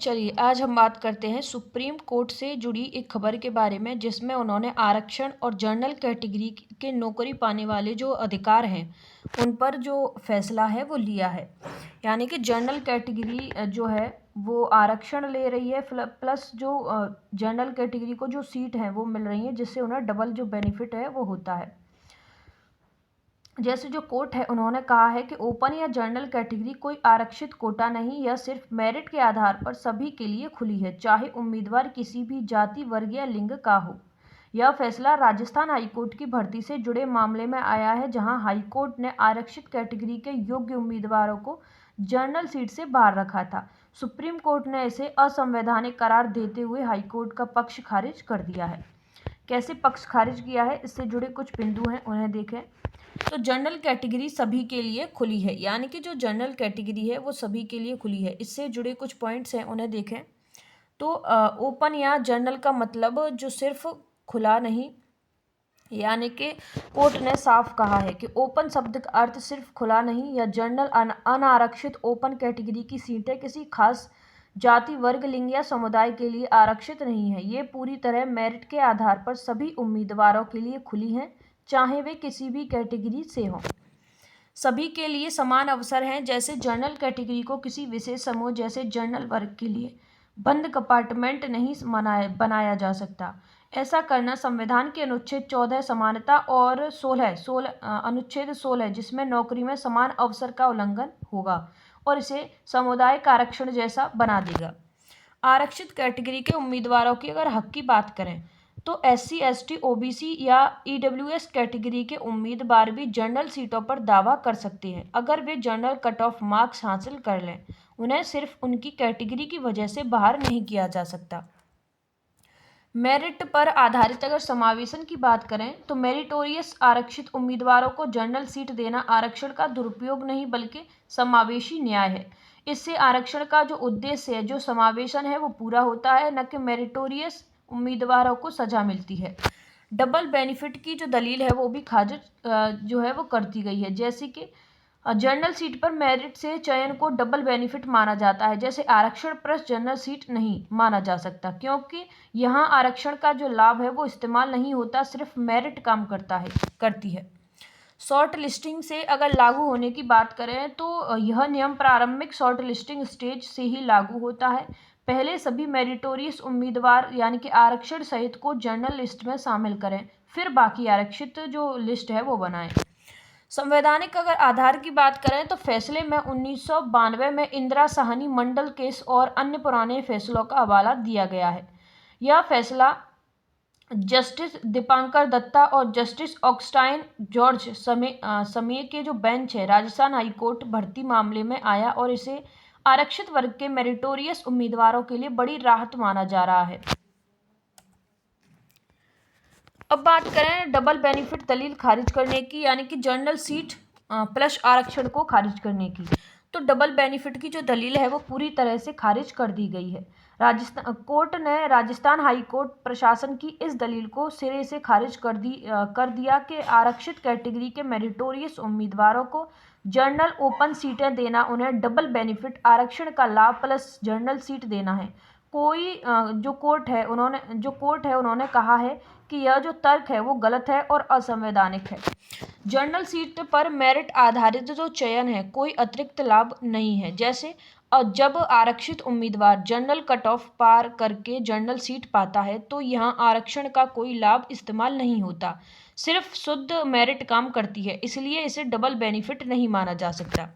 चलिए आज हम बात करते हैं सुप्रीम कोर्ट से जुड़ी एक खबर के बारे में, जिसमें उन्होंने आरक्षण और जनरल कैटेगरी के नौकरी पाने वाले जो अधिकार हैं उन पर जो फैसला है वो लिया है। यानी कि जनरल कैटेगरी जो है वो आरक्षण ले रही है, प्लस जो जनरल कैटेगरी को जो सीट है वो मिल रही है, जिससे उन्हें डबल जो बेनिफिट है वो होता है। जैसे जो कोर्ट है उन्होंने कहा है कि ओपन या जनरल कैटेगरी कोई आरक्षित कोटा नहीं, यह सिर्फ मेरिट के आधार पर सभी के लिए खुली है, चाहे उम्मीदवार किसी भी जाति, वर्ग या लिंग का हो। यह फैसला राजस्थान हाईकोर्ट की भर्ती से जुड़े मामले में आया है, जहां हाईकोर्ट ने आरक्षित कैटेगरी के योग्य उम्मीदवारों को जनरल सीट से बाहर रखा था। सुप्रीम कोर्ट ने इसे असंवैधानिक करार देते हुए हाईकोर्ट का पक्ष खारिज कर दिया है। कैसे पक्ष खारिज किया है, इससे जुड़े कुछ बिंदु हैं, उन्हें देखें। तो जनरल कैटेगरी सभी के लिए खुली है, यानी कि जो जनरल कैटेगरी है वो सभी के लिए खुली है। इससे जुड़े कुछ पॉइंट्स हैं, उन्हें देखें। तो ओपन या जनरल का मतलब जो सिर्फ खुला नहीं, यानी कि कोर्ट ने साफ कहा है कि ओपन शब्द का अर्थ सिर्फ खुला नहीं, या जनरल अनारक्षित ओपन कैटेगरी की सीटें किसी खास जाति, वर्ग, लिंग या समुदाय के लिए आरक्षित नहीं है। ये पूरी तरह मेरिट के आधार पर सभी उम्मीदवारों के लिए खुली हैं, चाहे वे किसी भी कैटेगरी से हों। सभी के लिए समान अवसर हैं। जैसे जनरल कैटेगरी को किसी विशेष समूह जैसे जनरल वर्ग के लिए बंद कंपार्टमेंट नहीं बनाया जा सकता। ऐसा करना संविधान के अनुच्छेद 14 समानता और अनुच्छेद 16 जिसमें नौकरी में समान अवसर का उल्लंघन होगा और इसे सामुदायिक आरक्षण जैसा बना देगा। आरक्षित कैटेगरी के उम्मीदवारों की अगर हक की बात करें तो SC, ST, OBC या EWS कैटेगरी के उम्मीदवार भी जनरल सीटों पर दावा कर सकते हैं, अगर वे जनरल कट ऑफ मार्क्स हासिल कर लें। उन्हें सिर्फ उनकी कैटेगरी की वजह से बाहर नहीं किया जा सकता। मेरिट पर आधारित अगर समावेशन की बात करें तो मेरिटोरियस आरक्षित उम्मीदवारों को जनरल सीट देना आरक्षण का दुरुपयोग नहीं बल्कि समावेशी न्याय है। इससे आरक्षण का जो उद्देश्य है, जो समावेशन है, वो पूरा होता है, न कि मेरिटोरियस उम्मीदवारों को सजा मिलती है। डबल बेनिफिट की जो दलील है वो भी खारिज जो है वो कर दी गई है। जैसे कि जनरल सीट पर मेरिट से चयन को डबल बेनिफिट माना जाता है, जैसे आरक्षण प्लस जनरल सीट नहीं माना जा सकता, क्योंकि यहाँ आरक्षण का जो लाभ है वो इस्तेमाल नहीं होता, सिर्फ मेरिट काम करती है। शॉर्ट लिस्टिंग से अगर लागू होने की बात करें तो यह नियम प्रारंभिक शॉर्ट लिस्टिंग स्टेज से ही लागू होता है। पहले सभी मेरिटोरियस उम्मीदवार यानी कि आरक्षण सहित को जनरल लिस्ट में शामिल करें, फिर बाकी आरक्षित जो लिस्ट है वो बनाएं। संवैधानिक अगर आधार की बात करें तो फैसले में 1992 में इंदिरा साहनी मंडल केस और अन्य पुराने फैसलों का हवाला दिया गया है। यह फैसला जस्टिस दीपांकर दत्ता और जस्टिस ऑगस्टाइन जॉर्ज समय के जो बेंच है राजस्थान हाईकोर्ट भर्ती मामले में आया और इसे आरक्षित वर्ग के मेरिटोरियस उम्मीदवारों के लिए बड़ी राहत माना जा रहा है। अब बात करें डबल बेनिफिट दलील खारिज करने की, यानी कि जनरल सीट प्लस आरक्षण को खारिज करने की। तो डबल बेनिफिट की जो दलील है वो पूरी तरह से खारिज कर दी गई है। राजस्थान हाई कोर्ट प्रशासन की इस दलील को सिरे से खारिज कर दिया कि आरक्षित कैटेगरी के मेरिटोरियस उम्मीदवारों को जनरल ओपन सीटें देना उन्हें डबल बेनिफिट आरक्षण का लाभ प्लस जनरल सीट देना है। जो कोर्ट है उन्होंने कहा है कि यह जो तर्क है वो गलत है और असंवैधानिक है। जनरल सीट पर मेरिट आधारित जो चयन है कोई अतिरिक्त लाभ नहीं है। जैसे जब आरक्षित उम्मीदवार जनरल कट ऑफ पार करके जनरल सीट पाता है तो यहाँ आरक्षण का कोई लाभ इस्तेमाल नहीं होता, सिर्फ शुद्ध मेरिट काम करती है, इसलिए इसे डबल बेनिफिट नहीं माना जा सकता।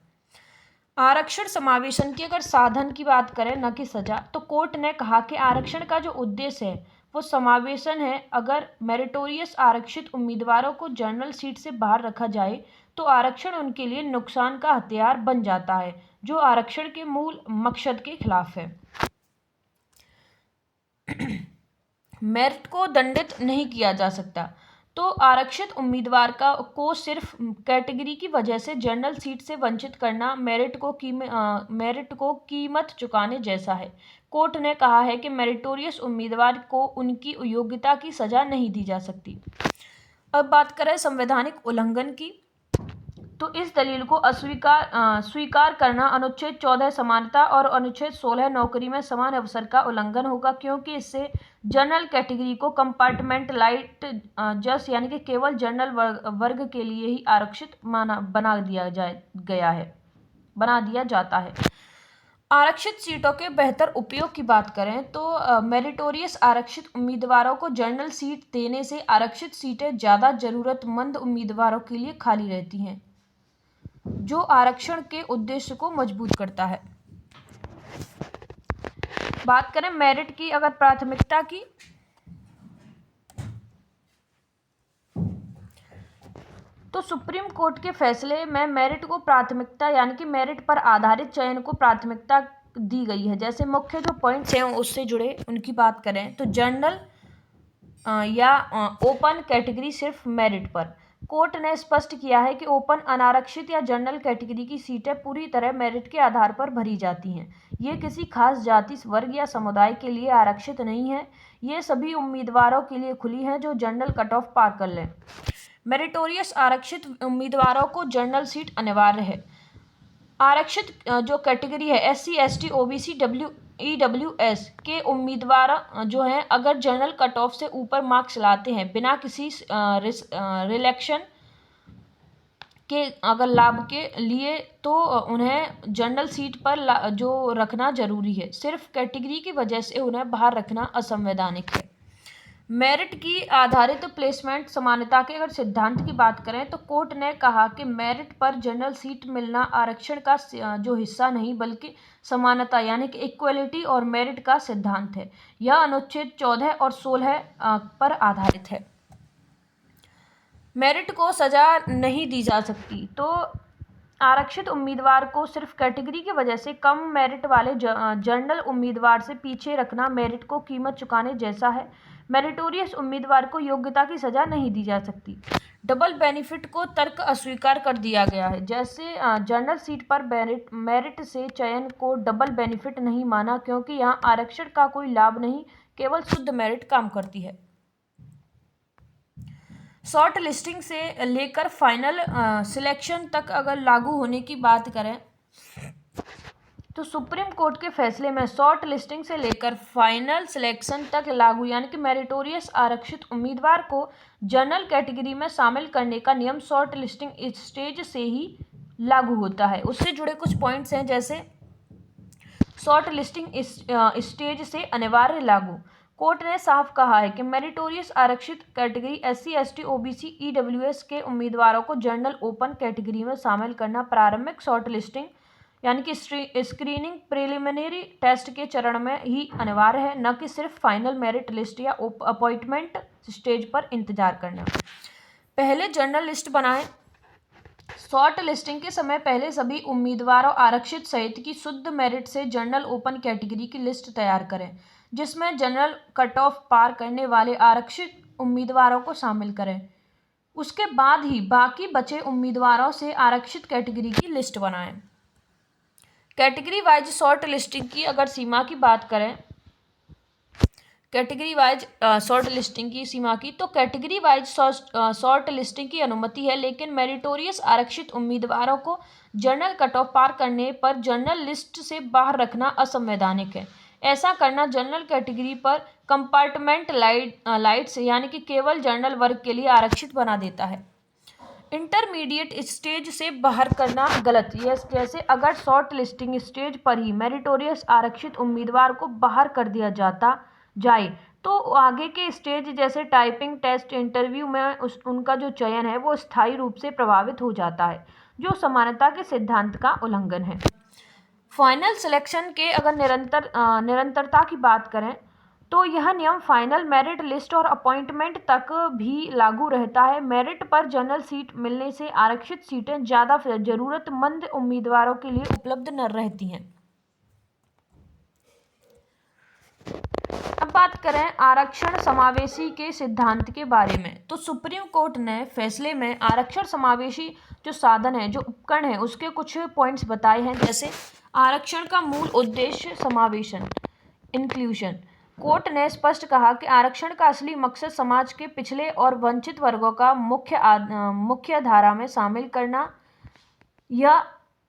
आरक्षण समावेशन की अगर साधन की बात करें न कि सजा, तो कोर्ट ने कहा कि आरक्षण का जो उद्देश्य है वो समावेशन है। अगर मेरिटोरियस आरक्षित उम्मीदवारों को जनरल सीट से बाहर रखा जाए तो आरक्षण उनके लिए नुकसान का हथियार बन जाता है, जो आरक्षण के मूल मकसद के खिलाफ है। मेरिट को दंडित नहीं किया जा सकता। तो आरक्षित उम्मीदवार को सिर्फ कैटेगरी की वजह से जनरल सीट से वंचित करना मेरिट को कीमत चुकाने जैसा है। कोर्ट ने कहा है कि मेरिटोरियस उम्मीदवार को उनकी योग्यता की सजा नहीं दी जा सकती। अब बात करें संवैधानिक उल्लंघन की, तो इस दलील को स्वीकार करना अनुच्छेद 14 समानता और अनुच्छेद 16 नौकरी में समान अवसर का उल्लंघन होगा, क्योंकि इससे जनरल कैटेगरी को कंपार्टमेंटलाइज्ड जस यानी कि केवल जनरल वर्ग के लिए ही आरक्षित बना दिया जाता है। आरक्षित सीटों के बेहतर उपयोग की बात करें तो मेरिटोरियस आरक्षित उम्मीदवारों को जनरल सीट देने से आरक्षित सीटें ज़्यादा ज़रूरतमंद उम्मीदवारों के लिए खाली रहती हैं, जो आरक्षण के उद्देश्य को मजबूत करता है। बात करें मेरिट की अगर प्राथमिकता की, तो सुप्रीम कोर्ट के फैसले में मेरिट को प्राथमिकता यानी कि मेरिट पर आधारित चयन को प्राथमिकता दी गई है। जैसे मुख्य जो पॉइंट्स हैं उससे जुड़े उनकी बात करें तो जनरल या ओपन कैटेगरी सिर्फ मेरिट पर। कोर्ट ने स्पष्ट किया है कि ओपन, अनारक्षित या जनरल कैटेगरी की सीटें पूरी तरह मेरिट के आधार पर भरी जाती हैं। ये किसी खास जाति, वर्ग या समुदाय के लिए आरक्षित नहीं है। ये सभी उम्मीदवारों के लिए खुली हैं जो जनरल कट ऑफ पार कर लें। मेरिटोरियस आरक्षित उम्मीदवारों को जनरल सीट अनिवार्य है। आरक्षित जो कैटेगरी है SC, ST, OBC, EWS के उम्मीदवार जो हैं अगर जनरल कट ऑफ से ऊपर मार्क्स लाते हैं बिना किसी रिलेक्शन के अगर लाभ के लिए, तो उन्हें जनरल सीट पर जो रखना जरूरी है। सिर्फ कैटेगरी की वजह से उन्हें बाहर रखना असंवैधानिक है। मेरिट की आधारित प्लेसमेंट समानता के अगर सिद्धांत की बात करें तो कोर्ट ने कहा कि मेरिट पर जनरल सीट मिलना आरक्षण का जो हिस्सा नहीं बल्कि समानता यानी कि इक्वलिटी और मेरिट का सिद्धांत है। यह अनुच्छेद 14 और 16 पर आधारित है। मेरिट को सजा नहीं दी जा सकती। तो आरक्षित उम्मीदवार को सिर्फ कैटेगरी की वजह से कम मेरिट वाले जनरल उम्मीदवार से पीछे रखना मेरिट को कीमत चुकाने जैसा है। मेरिटोरियस उम्मीदवार को योग्यता की सजा नहीं दी जा सकती। डबल बेनिफिट को तर्क अस्वीकार कर दिया गया है। जैसे जनरल सीट पर मेरिट से चयन को डबल बेनिफिट नहीं माना, क्योंकि यहाँ आरक्षण का कोई लाभ नहीं, केवल शुद्ध मेरिट काम करती है। शॉर्ट लिस्टिंग से लेकर फाइनल सिलेक्शन तक अगर लागू होने की बात करें तो सुप्रीम कोर्ट के फैसले में शॉर्ट लिस्टिंग से लेकर फाइनल सिलेक्शन तक लागू यानी कि मेरिटोरियस आरक्षित उम्मीदवार को जनरल कैटेगरी में शामिल करने का नियम शॉर्ट लिस्टिंग स्टेज से ही लागू होता है। उससे जुड़े कुछ पॉइंट्स हैं, जैसे शॉर्ट लिस्टिंग स्टेज से अनिवार्य लागू। कोर्ट ने साफ कहा है कि मेरिटोरियस आरक्षित category SC, ST, OBC, EWS के उम्मीदवारों को जनरल ओपन कैटेगरी में शामिल करना प्रारंभिक शॉर्ट लिस्टिंग यानी कि स्क्रीनिंग प्रिलिमिनरी टेस्ट के चरण में ही अनिवार्य है, न कि सिर्फ फाइनल मेरिट लिस्ट या अपॉइंटमेंट स्टेज पर इंतजार करना। पहले जनरल लिस्ट बनाएं। शॉर्ट लिस्टिंग के समय पहले सभी उम्मीदवारों आरक्षित सहित की शुद्ध मेरिट से जनरल ओपन कैटेगरी की लिस्ट तैयार करें, जिसमें जनरल कट ऑफ पार करने वाले आरक्षित उम्मीदवारों को शामिल करें। उसके बाद ही बाकी बचे उम्मीदवारों से आरक्षित कैटेगरी की लिस्ट बनाएं। कैटेगरी वाइज शॉर्ट लिस्टिंग की अगर सीमा की बात करें, कैटेगरी वाइज शॉर्ट लिस्टिंग की सीमा की, तो कैटेगरी वाइज शॉर्ट लिस्टिंग की अनुमति है, लेकिन मेरिटोरियस आरक्षित उम्मीदवारों को जनरल कट ऑफ पार करने पर जनरल लिस्ट से बाहर रखना असंवैधानिक है। ऐसा करना जनरल कैटेगरी पर कंपार्टमेंटलाइज्ड यानी कि केवल जनरल वर्ग के लिए आरक्षित बना देता है। इंटरमीडिएट स्टेज से बाहर करना गलत। जैसे अगर शॉर्ट लिस्टिंग स्टेज पर ही मेरिटोरियस आरक्षित उम्मीदवार को बाहर कर दिया जाए तो आगे के स्टेज जैसे टाइपिंग टेस्ट, इंटरव्यू में उनका जो चयन है वो स्थायी रूप से प्रभावित हो जाता है, जो समानता के सिद्धांत का उल्लंघन है। फाइनल सिलेक्शन के अगर निरंतरता की बात करें तो यह नियम फाइनल मेरिट लिस्ट और अपॉइंटमेंट तक भी लागू रहता है। मेरिट पर जनरल सीट मिलने से आरक्षित सीटें ज़्यादा ज़रूरतमंद उम्मीदवारों के लिए उपलब्ध न रहती हैं। अब बात करें आरक्षण समावेशी के सिद्धांत के बारे में, तो सुप्रीम कोर्ट ने फैसले में आरक्षण समावेशी जो साधन है, जो उपकरण है, उसके कुछ पॉइंट्स बताए हैं। जैसे आरक्षण का मूल उद्देश्य समावेशन, इंक्लूजन। कोर्ट ने स्पष्ट कहा कि आरक्षण का असली मकसद समाज के पिछड़े और वंचित वर्गों का मुख्य धारा में शामिल करना यह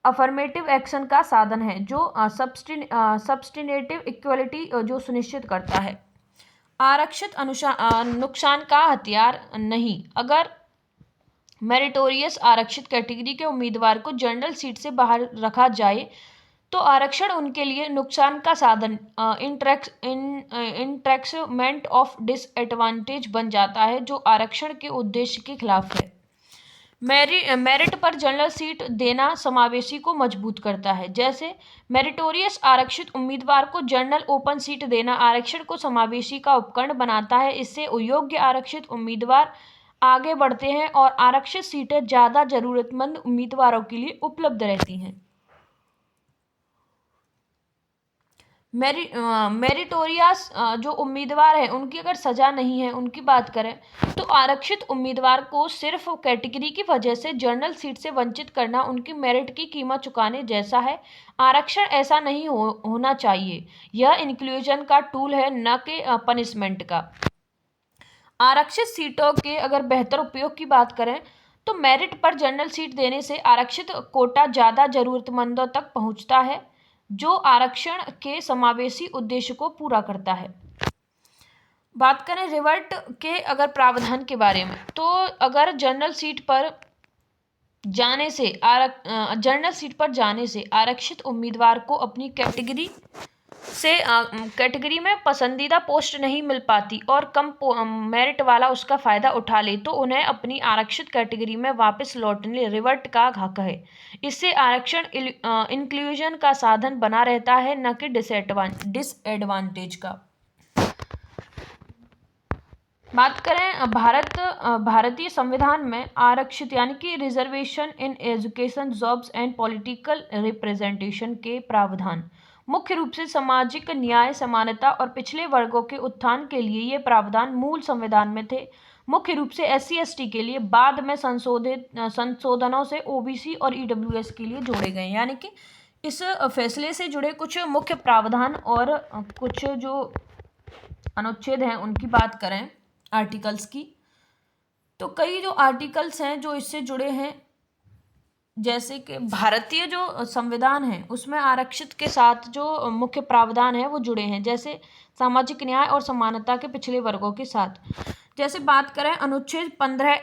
अफर्मेटिव एक्शन का साधन है जो सब्सटेनेटिव इक्वलिटी जो सुनिश्चित करता है। आरक्षित नुकसान का हथियार नहीं। अगर मेरिटोरियस आरक्षित कैटेगरी के उम्मीदवार को जनरल सीट से बाहर रखा जाए तो आरक्षण उनके लिए नुकसान का साधन इंट्रैक्समेंट ऑफ डिसएडवांटेज बन जाता है जो आरक्षण के उद्देश्य के खिलाफ है। मेरिट पर जनरल सीट देना समावेशी को मजबूत करता है। जैसे मेरिटोरियस आरक्षित उम्मीदवार को जनरल ओपन सीट देना आरक्षण को समावेशी का उपकरण बनाता है। इससे योग्य आरक्षित उम्मीदवार आगे बढ़ते हैं और आरक्षित सीटें ज़्यादा जरूरतमंद उम्मीदवारों के लिए उपलब्ध रहती हैं। मेरिटोरियस जो उम्मीदवार है उनकी अगर सजा नहीं है उनकी बात करें तो आरक्षित उम्मीदवार को सिर्फ कैटेगरी की वजह से जनरल सीट से वंचित करना उनकी मेरिट की कीमत चुकाने जैसा है। आरक्षण ऐसा नहीं होना चाहिए। यह इंक्लूजन का टूल है न कि पनिशमेंट का। आरक्षित सीटों के अगर बेहतर उपयोग की बात करें तो मेरिट पर जनरल सीट देने से आरक्षित कोटा ज़्यादा जरूरतमंदों तक पहुंचता है जो आरक्षण के समावेशी उद्देश्य को पूरा करता है। बात करें रिवर्ट के अगर प्रावधान के बारे में तो अगर जनरल सीट पर जाने से आरक्षित उम्मीदवार को अपनी कैटेगरी में पसंदीदा पोस्ट नहीं मिल पाती और कम मेरिट वाला उसका फायदा उठा ले तो उन्हें अपनी आरक्षित कैटेगरी में वापस लौटने रिवर्ट का हक है। इससे आरक्षण इंक्लूजन का साधन बना रहता है न कि डिसएडवांटेज का। बात करें भारतीय संविधान में आरक्षित यानी कि reservation in education jobs and political representation के प्रावधान मुख्य रूप से सामाजिक न्याय समानता और पिछड़े वर्गों के उत्थान के लिए ये प्रावधान मूल संविधान में थे। मुख्य रूप से SC/ST के लिए बाद में संशोधनों से OBC और EWS के लिए जोड़े गए। यानी कि इस फैसले से जुड़े कुछ मुख्य प्रावधान और कुछ जो अनुच्छेद हैं उनकी बात करें आर्टिकल्स की तो कई जो आर्टिकल्स हैं जो इससे जुड़े हैं जैसे कि भारतीय जो संविधान है उसमें आरक्षित के साथ जो मुख्य प्रावधान है वो जुड़े हैं। जैसे सामाजिक न्याय और समानता के पिछड़े वर्गों के साथ। जैसे बात करें अनुच्छेद 15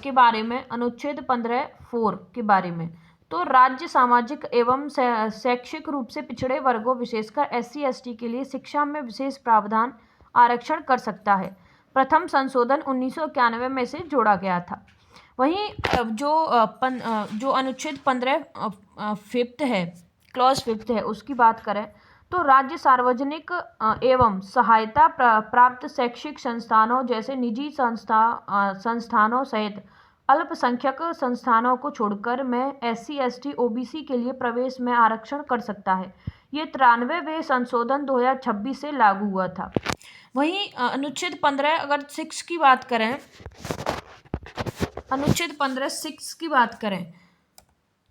के बारे में, अनुच्छेद 15(4) के बारे में तो राज्य सामाजिक एवं शैक्षिक रूप से पिछड़े वर्गों विशेषकर SC/ST के लिए शिक्षा में विशेष प्रावधान आरक्षण कर सकता है। प्रथम संशोधन 1991 में से जोड़ा गया था। वहीं जो अनुच्छेद 15 5th है, क्लॉज 5th है उसकी बात करें तो राज्य सार्वजनिक एवं सहायता प्राप्त शैक्षिक संस्थानों जैसे निजी संस्थानों सहित अल्पसंख्यक संस्थानों को छोड़कर में SC/ST OBC के लिए प्रवेश में आरक्षण कर सकता है। ये 93वें संशोधन 2026 से लागू हुआ था। वहीं अनुच्छेद 15 अगर 6 की बात करें, अनुच्छेद 15(6) की बात करें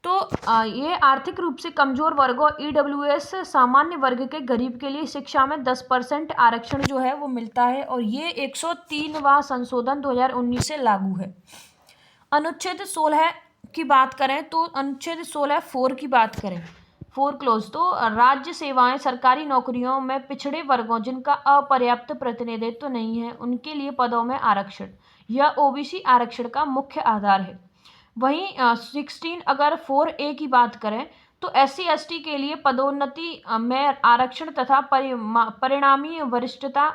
तो ये आर्थिक रूप से कमजोर वर्गों EWS सामान्य वर्ग के गरीब के लिए शिक्षा में 10% आरक्षण जो है वो मिलता है और ये 103वां संशोधन 2019 से लागू है। अनुच्छेद 16 की बात करें तो अनुच्छेद 16(4) की बात करें 4 क्लोज तो राज्य सेवाएं सरकारी नौकरियों में पिछड़े वर्गों जिनका अपर्याप्त प्रतिनिधित्व नहीं है उनके लिए पदों में आरक्षण यह OBC आरक्षण का मुख्य आधार है। वहीं 16 अगर 4A की बात करें तो SC/ST के लिए पदोन्नति में आरक्षण तथा परिणामी वरिष्ठता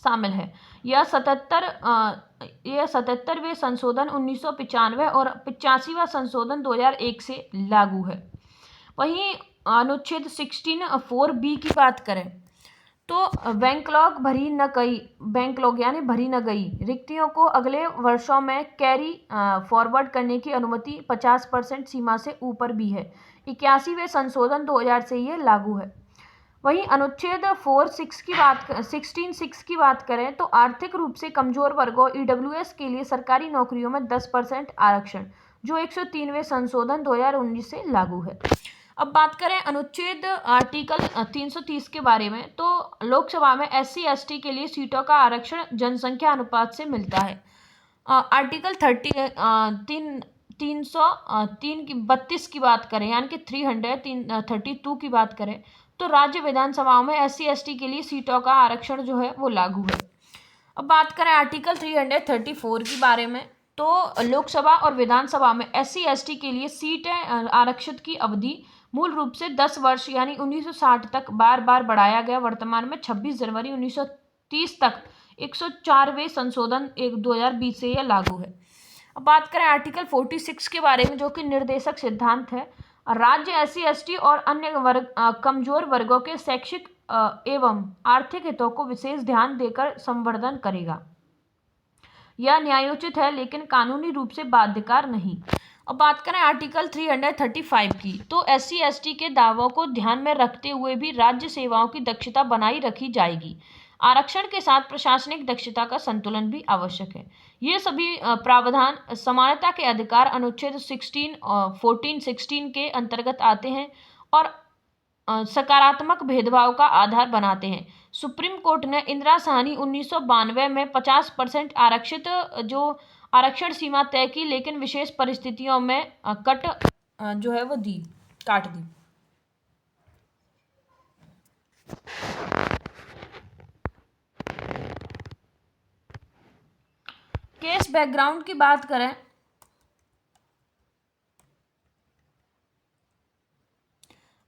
शामिल है। यह 77वें संशोधन 1995 और 85वां संशोधन 2001 से लागू है। वहीं अनुच्छेद 16(4)B की बात करें तो बैकलॉग यानी भरी न गई रिक्तियों को अगले वर्षों में कैरी फॉरवर्ड करने की अनुमति 50% सीमा से ऊपर भी है। 81वें संशोधन 2000 से ये लागू है। वहीं अनुच्छेद 16(6) की बात करें तो आर्थिक रूप से कमजोर वर्गों EWS के लिए सरकारी नौकरियों में 10% आरक्षण जो 103वें संशोधन 2019 से लागू है। अब बात करें अनुच्छेद आर्टिकल 330 के बारे में तो लोकसभा में SC/ST के लिए सीटों का आरक्षण जनसंख्या अनुपात से मिलता है। आर्टिकल 303 की 32 की बात करें, यानी कि 332 की बात करें, तो राज्य विधानसभाओं में SC ST के लिए सीटों का आरक्षण जो है वो लागू है। अब बात करें आर्टिकल 334 के बारे में, तो लोकसभा और विधानसभा में SC ST के लिए सीटें आरक्षित की अवधि मूल रूप से 10 वर्ष यानी 1960 तक बार बार बढ़ाया गया। वर्तमान में 26 जनवरी 1930 तक 104वें संशोधन 2020 से यह लागू है। अब बात करें आर्टिकल 46 के बारे में, जो कि निर्देशक सिद्धांत है। राज्य SC ST और अन्य कमजोर वर्गों के शैक्षिक एवं आर्थिक हितों को विशेष ध्यान देकर संवर्धन करेगा। यह न्यायोचित है लेकिन कानूनी रूप से बाध्यकार नहीं। अब बात करें आर्टिकल 335 की, तो SC ST के दावों को ध्यान में रखते हुए भी राज्य सेवाओं की दक्षता बनाई रखी जाएगी। आरक्षण के साथ प्रशासनिक दक्षता का संतुलन भी आवश्यक है। ये सभी प्रावधान समानता के अधिकार अनुच्छेद 14-16 के अंतर्गत आते हैं और सकारात्मक भेदभाव का आधार बनाते हैं। सुप्रीम कोर्ट ने इंदिरा साहनी 1992 में 50% आरक्षित जो आरक्षण सीमा तय की, लेकिन विशेष परिस्थितियों में जो है वो काट दी। केस बैकग्राउंड की बात करें,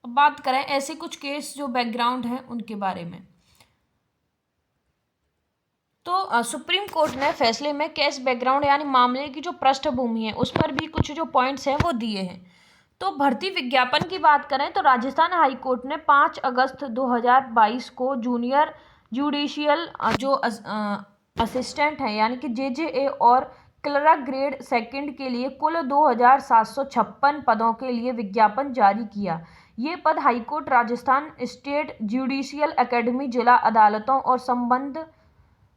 अब बात करें ऐसे कुछ केस जो बैकग्राउंड है उनके बारे में, तो सुप्रीम कोर्ट ने फैसले में केस बैकग्राउंड यानी मामले की जो पृष्ठभूमि है उस पर भी कुछ जो पॉइंट्स हैं वो दिए हैं। तो भर्ती विज्ञापन की बात करें तो राजस्थान हाई कोर्ट ने 5 अगस्त 2022 को जूनियर जुडिशियल जो असिस्टेंट है यानी कि JJA और क्लर्क ग्रेड सेकंड के लिए कुल 2756 पदों के लिए विज्ञापन जारी किया। ये पद high court Rajasthan, state judicial academy, जिला अदालतों और संबद्ध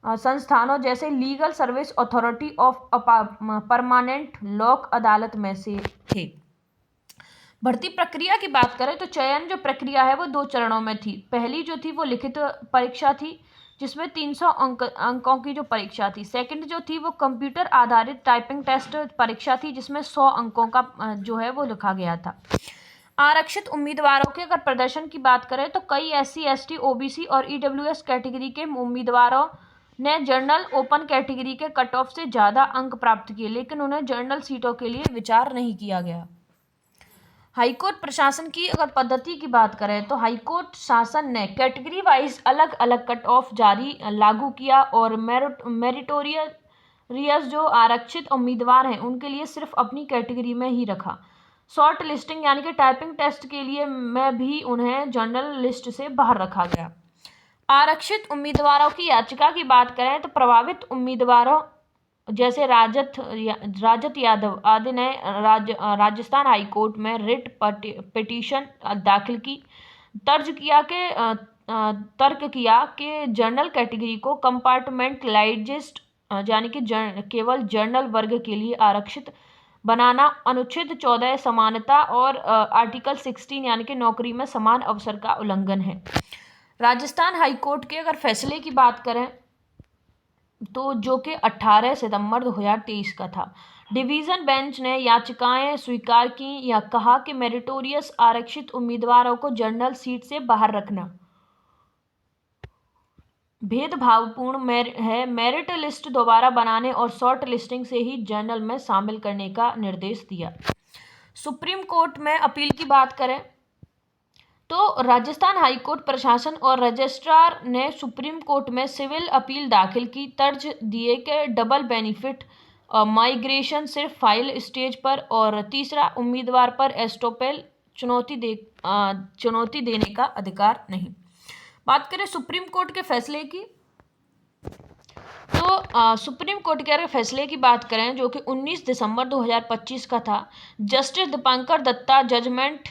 संस्थानों जैसे legal service authority of permanent लोक अदालत में से थे। भर्ती प्रक्रिया की बात करें तो चयन जो प्रक्रिया है वो 2 चरणों में थी। पहली जो थी वो लिखित परीक्षा थी जिसमें 300 अंकों की जो परीक्षा थी। सेकंड जो थी वो कंप्यूटर आधारित टाइपिंग टेस्ट परीक्षा थी जिसमें 100 अंकों का जो है वो लिखा गया था। आरक्षित उम्मीदवारों के अगर प्रदर्शन की बात करें तो कई SC ST OBC और EWS कैटेगरी के उम्मीदवारों ने जनरल ओपन कैटेगरी के कट ऑफ से ज़्यादा अंक प्राप्त किए, लेकिन उन्हें जनरल सीटों के लिए विचार नहीं किया गया। हाईकोर्ट प्रशासन की अगर पद्धति की बात करें तो हाईकोर्ट शासन ने कैटेगरी वाइज अलग अलग कट ऑफ लागू किया और मेरिटोरियस जो आरक्षित उम्मीदवार हैं उनके लिए सिर्फ अपनी कैटेगरी में ही रखा। शॉर्ट लिस्टिंग यानी कि टाइपिंग टेस्ट के लिए में भी उन्हें जनरल लिस्ट से बाहर रखा गया। आरक्षित उम्मीदवारों की याचिका की बात करें तो प्रभावित उम्मीदवारों जैसे राजत यादव आदि ने राजस्थान हाईकोर्ट में रिट पिटीशन दाखिल की, तर्क किया कि जनरल कैटेगरी को कंपार्टमेंटलाइज्ड यानी कि केवल जनरल वर्ग के लिए आरक्षित बनाना अनुच्छेद 14 समानता और आर्टिकल 16 यानी कि नौकरी में समान अवसर का उल्लंघन है। राजस्थान हाईकोर्ट के अगर फैसले की बात करें तो जो कि 18 सितंबर 2023 का था, डिवीज़न बेंच ने याचिकाएं स्वीकार की या कहा कि मेरिटोरियस आरक्षित उम्मीदवारों को जनरल सीट से बाहर रखना भेदभावपूर्ण है। मेरिट लिस्ट दोबारा बनाने और शॉर्ट लिस्टिंग से ही जनरल में शामिल करने का निर्देश दिया। सुप्रीम कोर्ट में अपील की बात करें तो राजस्थान हाईकोर्ट प्रशासन और रजिस्ट्रार ने सुप्रीम कोर्ट में सिविल अपील दाखिल की, तर्ज दिए कि डबल बेनिफिट माइग्रेशन सिर्फ फाइल स्टेज पर, और तीसरा उम्मीदवार पर एस्टोपेल चुनौती देने का अधिकार नहीं। बात करें सुप्रीम कोर्ट के फैसले की तो सुप्रीम कोर्ट के फैसले की बात करें जो कि 19 दिसंबर 2025 का था, जस्टिस दीपांकर दत्ता जजमेंट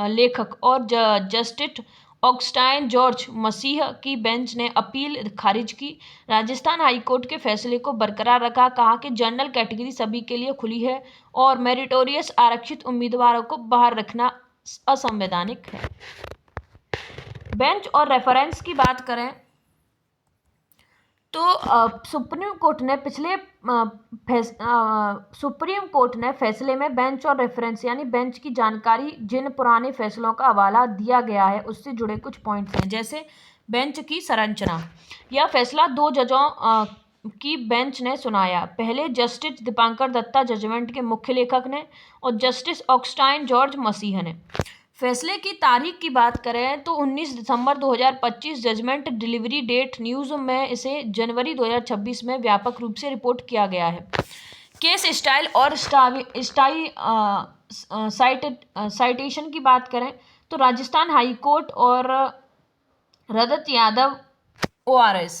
लेखक और जस्टिस ऑगस्टाइन जॉर्ज मसीह की बेंच ने अपील खारिज की। राजस्थान हाईकोर्ट के फैसले को बरकरार रखा, कहा कि जनरल कैटेगरी सभी के लिए खुली है और मेरिटोरियस आरक्षित उम्मीदवारों को बाहर रखना असंवैधानिक है। बेंच और रेफरेंस की बात करें तो सुप्रीम कोर्ट ने फैसले में बेंच और रेफरेंस यानी बेंच की जानकारी जिन पुराने फैसलों का हवाला दिया गया है उससे जुड़े कुछ पॉइंट्स हैं। जैसे बेंच की संरचना। यह फैसला 2 जजों की बेंच ने सुनाया। पहले जस्टिस दीपांकर दत्ता जजमेंट के मुख्य लेखक ने और जस्टिस ऑगस्टाइन जॉर्ज मसीह ने। फैसले की तारीख की बात करें तो 19 दिसंबर 2025। जजमेंट डिलीवरी डेट न्यूज़ में इसे जनवरी 2026 में व्यापक रूप से रिपोर्ट किया गया है। केस स्टाइल और साइटेशन की बात करें तो राजस्थान हाई कोर्ट और Rajat Yadav ORS।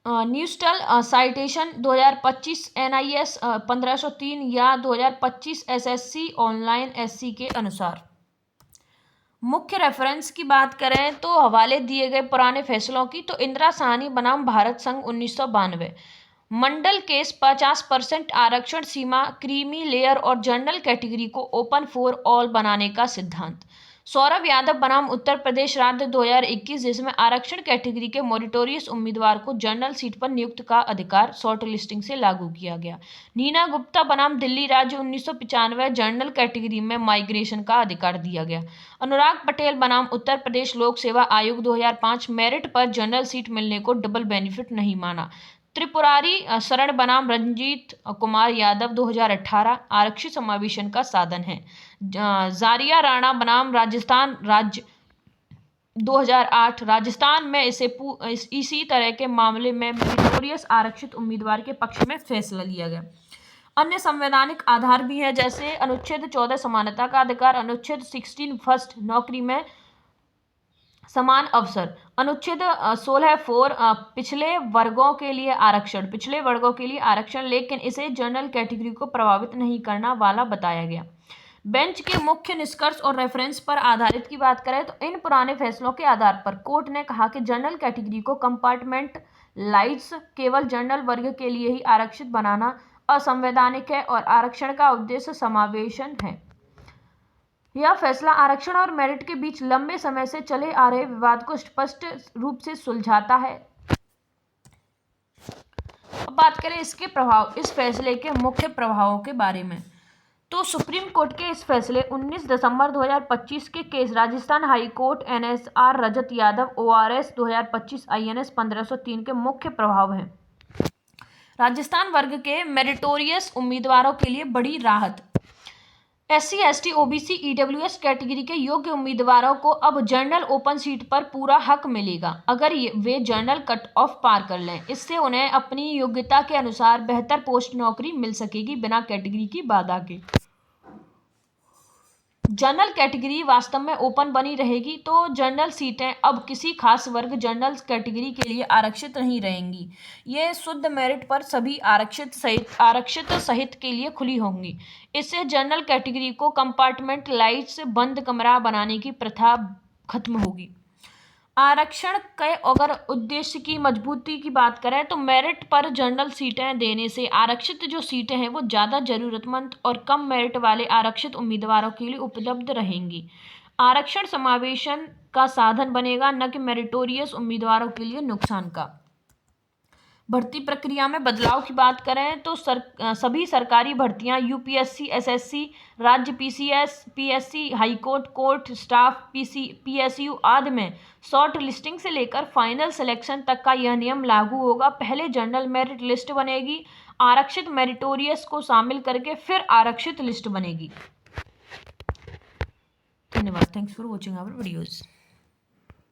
Neutral citation 2025 NIS 1503 या 2025 SSC ऑनलाइन SC के अनुसार। मुख्य रेफरेंस की बात करें तो हवाले दिए गए पुराने फैसलों की तो इंदिरा साहनी बनाम भारत संघ 1992। मंडल केस 50% आरक्षण सीमा, क्रीमी लेयर और जनरल कैटेगरी को ओपन फॉर ऑल बनाने का सिद्धांत। सौरभ यादव बनाम उत्तर प्रदेश राज्य 2021, जिसमें आरक्षण कैटेगरी के मोरिटोरियस उम्मीदवार को जनरल सीट पर नियुक्त का अधिकार शॉर्ट लिस्टिंग से लागू किया गया। नीना गुप्ता बनाम दिल्ली राज्य 1995, जनरल कैटेगरी में माइग्रेशन का अधिकार दिया गया। अनुराग पटेल बनाम उत्तर प्रदेश लोक सेवा आयोग 2005, मेरिट पर जनरल सीट मिलने को डबल बेनिफिट नहीं माना। त्रिपुरारी शरण बनाम रंजीत कुमार यादव 2018, आरक्षित समावेशन का साधन है। जारिया राणा बनाम राजस्थान राज्य 2008, राजस्थान में इसी तरह के मामले में मेरिटोरियस आरक्षित उम्मीदवार के पक्ष में फैसला लिया गया। अन्य संवैधानिक आधार भी हैं, जैसे अनुच्छेद 14 समानता का अधिकार, अनुच्छेद 16 फर्स्ट नौकरी में समान अवसर, अनुच्छेद 16(4) पिछले वर्गों के लिए आरक्षण, लेकिन इसे जनरल कैटेगरी को प्रभावित नहीं करना वाला बताया गया। बेंच के मुख्य निष्कर्ष और रेफरेंस पर आधारित की बात करें तो इन पुराने फैसलों के आधार पर कोर्ट ने कहा कि जनरल कैटेगरी को कंपार्टमेंटलाइज केवल जनरल वर्ग के लिए ही आरक्षित बनाना असंवैधानिक है और आरक्षण का उद्देश्य समावेशन है। यह फैसला आरक्षण और मेरिट के बीच लंबे समय से चले आ रहे विवाद को स्पष्ट रूप से सुलझाता है। अब बात करें इस फैसले के मुख्य प्रभावों के बारे में, तो सुप्रीम कोर्ट के इस फैसले 19 दिसंबर 2025 के case Rajasthan high court NSR रजत यादव ORS 2025 INS 1503 के मुख्य प्रभाव हैं। राजस्थान वर्ग के मेरिटोरियस उम्मीदवारों के लिए बड़ी राहत। SC ST OBC EWS category के योग्य उम्मीदवारों को अब जनरल ओपन सीट पर पूरा हक मिलेगा अगर वे जनरल कट ऑफ पार कर लें। इससे उन्हें अपनी योग्यता के अनुसार बेहतर पोस्ट नौकरी मिल सकेगी बिना कैटेगरी की बाधा के। जनरल कैटेगरी वास्तव में ओपन बनी रहेगी, तो जनरल सीटें अब किसी खास वर्ग जनरल कैटेगरी के लिए आरक्षित नहीं रहेंगी। ये शुद्ध मेरिट पर सभी आरक्षित सहित के लिए खुली होंगी। इससे जनरल कैटेगरी को कंपार्टमेंटलाइज बंद कमरा बनाने की प्रथा खत्म होगी। आरक्षण के अगर उद्देश्य की मजबूती की बात करें तो मेरिट पर जनरल सीटें देने से आरक्षित जो सीटें हैं वो ज़्यादा ज़रूरतमंद और कम मेरिट वाले आरक्षित उम्मीदवारों के लिए उपलब्ध रहेंगी। आरक्षण समावेशन का साधन बनेगा, न कि मेरिटोरियस उम्मीदवारों के लिए नुकसान का। भर्ती प्रक्रिया में बदलाव की बात करें तो सभी सरकारी भर्तियां UPSC SSC राज्य PSC high court court staff PSU आदि में शॉर्ट लिस्टिंग से लेकर फाइनल सिलेक्शन तक का यह नियम लागू होगा। पहले जनरल मेरिट लिस्ट बनेगी, आरक्षित मेरिटोरियस को शामिल करके फिर आरक्षित लिस्ट बनेगी। धन्यवाद। Thanks for watching our videos.